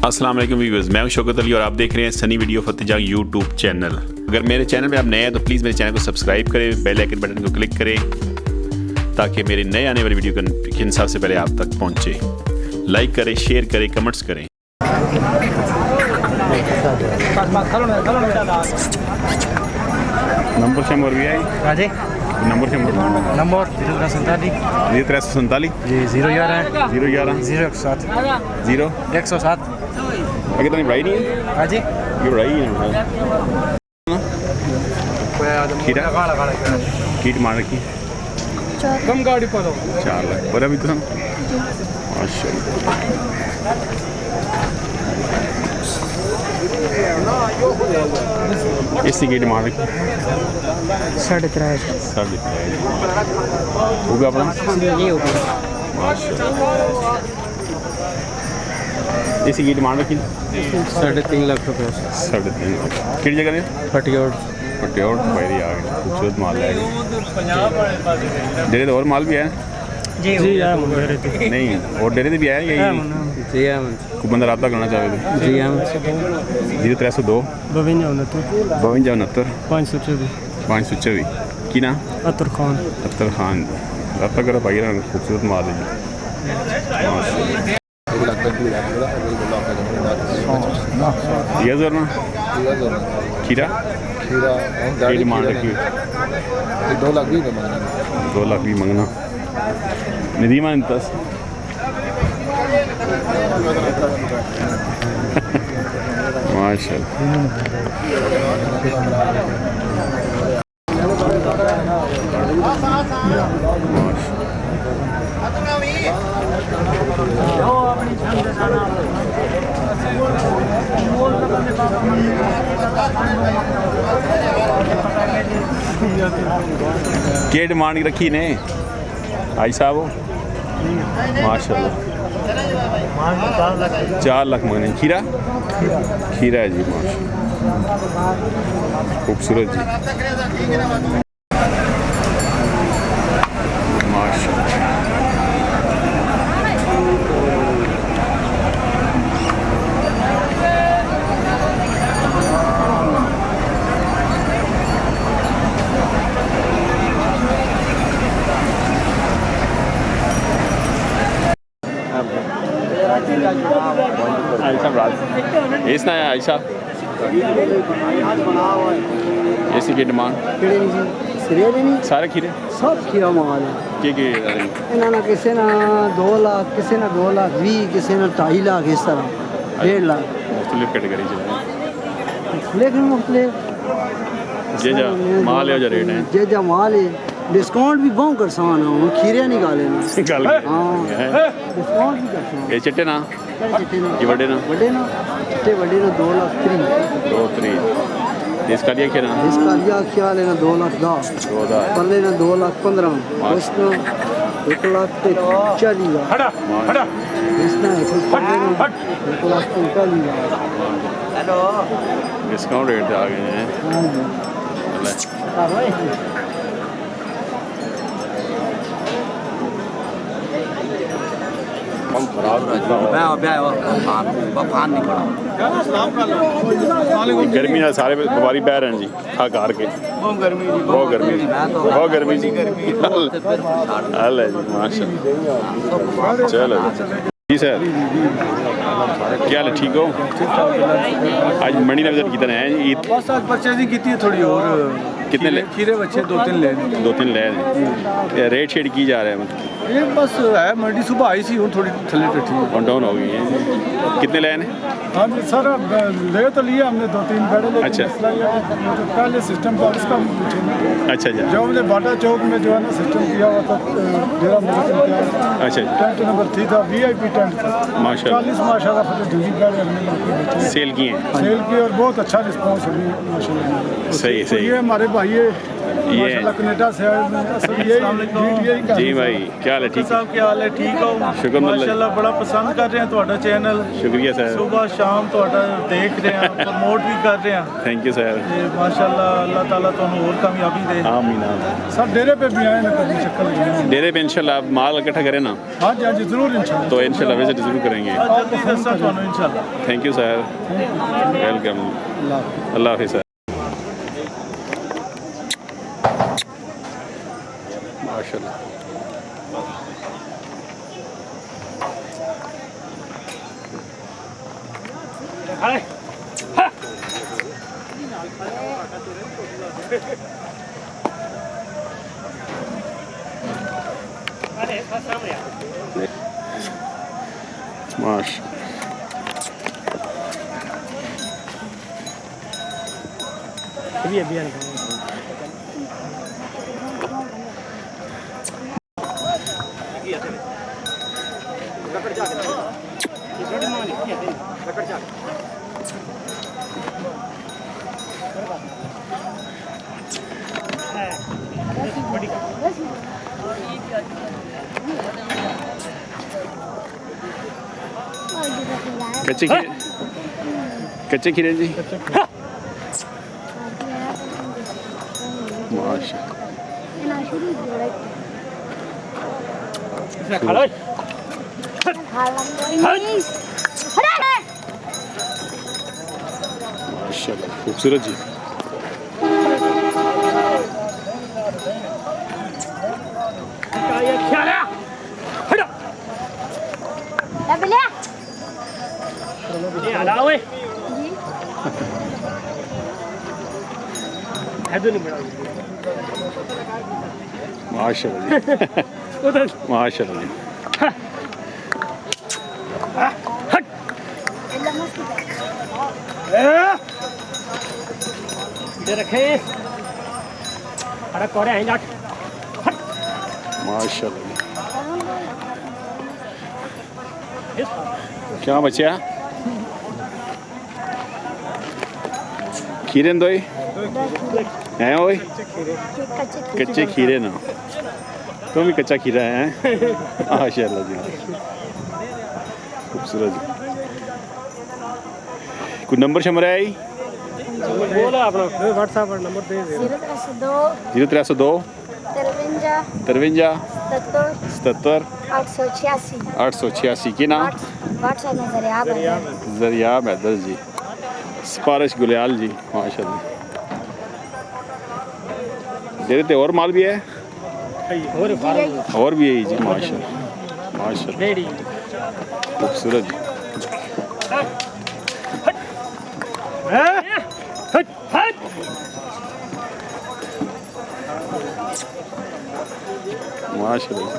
अस्सलाम वालेकुम व्यूअर्स, मैं हूं शौकत अली और आप देख रहे हैं Sunny video Fateh Jang YouTube channel. अगर मेरे चैनल पे आप नए हैं तो प्लीज़ मेरे चैनल को सब्सक्राइब करें, बेल आइकन बटन को क्लिक करें ताकि मेरे नए आने वाली वीडियो का सबसे पहले आप तक पहुंचे। लाइक करें, शेयर करें, कमेंट्स करें। नंबर शंबर भी है नंबर 0347 जी 011 011 017 0 आगे तो नहीं बढ़ाई नहीं है। हाँ जी ये बढ़ाई है खीरा कीट मार रखी कम गाड़ी पर 4 लाख पर अभी तो इसकी कीट मार रखी 3.5 वो भी अपना इसी कीट मार रखी 3.5 लाख रुपये 3.5 लाख किस जगह ने पटियाड़ बैरी आ गए खूबसूरत माल है। डेरे तो और माल भी है जी नहीं और डेरे भी है यही जी कोई बंदा रब्ता करना चाहे तो जी 0302 52 524 की ना अतर खान रब्ता करो भाई खूबसूरत माल है जी। ना खीरा मान रखी 2 लाख भी 2 लाख भी मंगना नदीमा इंतस क्या डिमांड रखी ने आई साहब माशाल्लाह 4 लाख मंगने खीरा है जी माशाल्लाह खूबसूरत जी माशाल्लाह। इसना है आयशा ऐसी की डिमांड सारे खीरे सब खीरा माल है इन्होंने किसी ने 2 लाख किसी ने 2 लाख 20 किसी ने 2.5 लाख इस तरह 1.5 लाख मुख्तलिफ कैटेगरी चल लेकिन मुख्तलिफ जे माल है जो रेट है जे माल है डिस्काउंट भी बहुत करसान है खीरे निकाले ना डिस्काउंट भी करसान ये चिट्टे ना ये बड़े ना चिट्टे बड़े ना 2 लाख 3 इसका लिया क्या इसका लिया ख्याल है ना 2 लाख 10 पल्ले ना 2 लाख 15 उसका 1 लाख 40 इसना 1 लाख 45 डिस्काउंट रेट आ गए हैं। गर्मी ना सारे व्यापारी बह रहे हैं जी खा कार के बहुत गर्मी जी हल है जी माशाल्लाह। चलो जी सर क्या हाल है, ठीक हो? आज मंडी ने विजिट कितना है ईद बस आज परचेजिंग की थोड़ी और कितने ले खीरे बच्चे 2-3 ले रेट शेड की जा रहा है मतलब ये बस है मंडी सुबह आई सी हूँ थोड़ी थले टठी ऑन डाउन हो गई है। कितने ले हाँ जी सर ले तो लिया हमने 2-3 बड़े अच्छा पहले सिस्टम था उसका अच्छा जो हमने बाटा चौक में जो है ना सिस्टम किया हुआ था डेरा मुजफ्फर अच्छा टेंट नंबर 3 था VIP टेंट था माशाल्लाह 40 माशाल्लाह हमने सेल किए हैं सेल की और बहुत अच्छा रिस्पॉन्स है माशाल्लाह। सही ये हमारे भाई माशाल्लाह कनाडा से आए हैं असल यही जी भाई क्या हाल है ठीक साहब क्या हाल है ठीक हो शुक्र माशाल्लाह बड़ा पसंद कर रहे हैं ਤੁਹਾਡਾ ਚੈਨਲ शुक्रिया सर सुबह शाम ਤੁਹਾਡਾ ਦੇਖ ਰਹੇ ਹਾਂ ਪ੍ਰਮੋਟ ਵੀ ਕਰ ਰਹੇ ਹਾਂ थैंक यू सर ਤੇ ਮਾਸ਼ਾल्लाह ਅੱਲਾह ਤਾਲਾ ਤੁਹਾਨੂੰ ਹੋਰ ਕਾਮਯਾਬੀ ਦੇ आमीन आमीन। सर डेरे पे भी आए ना कभी चक्कर लगाने डेरे पे इंशाल्लाह आप माल इकट्ठा करें ना हाँ जी हाँ जी जरूर इंशाल्लाह तो इंशाल्लाह विजिट जरूर करेंगे ਜਲਦੀ ਦੱਸਾਂ ਤੁਹਾਨੂੰ ਇਨਸ਼ਾਅੱਲਾ थैंक यू सर वेलकम अल्लाह हाफिज़ सर माशाल्लाह माशा कच्चे खीरे जी माशा माशाल्लाह खूबसूरत जी माशाल्लाह जी माशाल्लाह जी माशाल्लाह जी क्या बच्चा खीरे दो हैं ओए कच्चे खीरे ना तुम भी कच्चा खीरा है माशाल्लाह जी खूबसूरत जी कोई नंबर शमर है बोला अपना व्हाट्सएप पर नंबर दे 0302 53 77 886 886 की नाम व्हाट्सएप में जरिया मैदर जी सिफारिश गुलियाल जी माशाल्लाह दे देते और माल भी है और भी है जी माशाल्लाह माशाल्लाह खूबसूरत जी माशाल्लाह